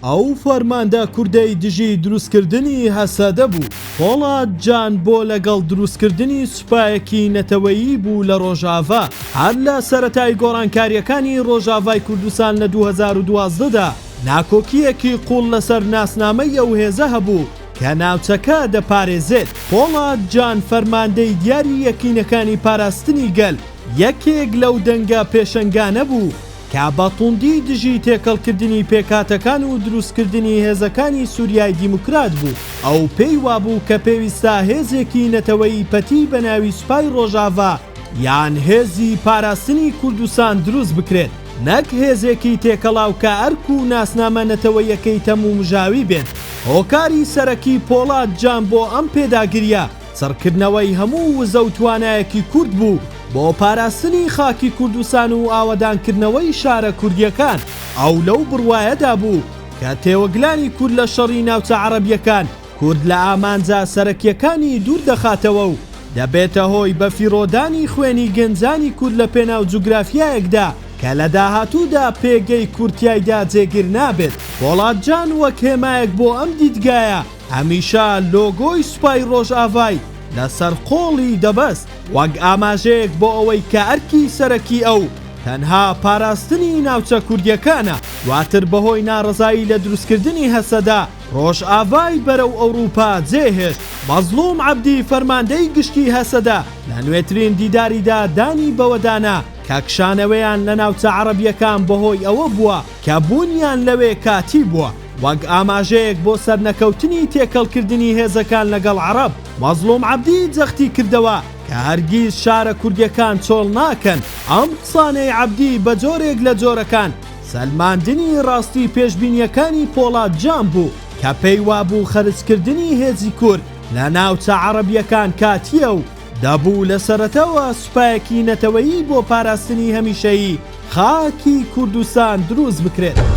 ئەو فەرماندا کوردەی دژی دروستکردنی هەسەدە بوو. پۆڵات جان بۆ لەگەڵ دروستکردنی سوپایەکی نەتەوەیی بوو لە ڕۆژاوا هەر لە سەرەتای گۆڕانکاریەکانی ڕۆژاوای کوردستان لە 2012دا ناکۆکیەکی قوڵ لەسەر ناسنامەی ئەو هێزە هەبوو کە ناوچەکە دەپارێزێت. پۆڵات جان فەرماندەی دیاری یەکینەکانی پاراستنی گەل یەکێک لەو دەنگە پێشەنگانە بوو کە بەتوندی دژی تێکەڵکردنی پێکاتەکان و دروستکردنی هێزەکانی سووریای دیموکرات بوو. ئەو پێی وابوو کە پێویستە هێزێکی نەتەوەیی پەتی بە ناوی سوپای ڕۆژاوا یان هێزی پاراستنی کوردستان دروست بکرێت، نەک هێزێکی تێکەڵاو کە ئەرک و ناسنامە نەتەوەیەکەی تەموو مژاوی بێت. هۆکاری سەرەکی پۆڵات جان بۆ ئەم پێداگریە سەرکردنەوەی هەموو وزە و توانایەکی کورد بوو بۆ پاراستنی خاکی کوردستان و ئاوەدانکردنەوەی شارە کوردیەکان. ئەو لەو بڕوایەدا بوو کە تێوەگلانی کورد لە شەڕی ناوچە عەرەبیەکان کورد لە ئامانجا سەرەکیەکانی دوور دەخاتەوە و دەبێتە هۆی بەفیڕۆدانی خوێنی گەنجانی کورد لە پێناو جوگرافیایەکدا کە لە داهاتوودا پێگەی کورتیایدا جێگیر نابێت. پۆڵات جان وەک هێمایەک بۆ ئەم دیدگایە هەمیشە لۆگۆی سوپای ڕۆژئاوای لەسەر قۆڵی دەبەست وەک ئاماژەیەک بۆ ئەوەی کە ئەرکی سەرەکی ئەو تەنها پاراستنی ناوچە کوردیەکانە، دواتر بەهۆی ناڕەزایی لە دروستکردنی هەسەدا ڕۆژئاوای بەرەو ئەوروپا جێهێشت. مەزلوم عەبدی فەرماندەی گشتی هەسەدا لە نوێترین دیداریدا دانی بەوەدانا کە کشانەوەیان لە ناوچە عەرەبیەکان بەهۆی ئەوە بووە کە بوونیان لەوێ کاتی بووە وەک ئاماژەیەک بۆ سەرنەکەوتنی تێکەڵکردنی هێزەکان لەگەڵ عەرەب. مەزلوم عەبدی جەختی کردەوە کە هەرگیز شارە کوردیەکان چۆڵ ناکەن. ئەم قسانەی عەبدی بە جۆرێک لە جۆرەکان سەلماندنی ڕاستی پێشبینیەکانی پۆڵات جان بوو کە پێی وابوو خەرجکردنی هێزی کورد لە ناوچە عەرەبیەکان کاتیە و دەبوو لە سەرەتەوە سوپایەکی نەتەوەیی بۆ پاراستنی هەمیشەیی خاکی کوردستان دروست بکرێت.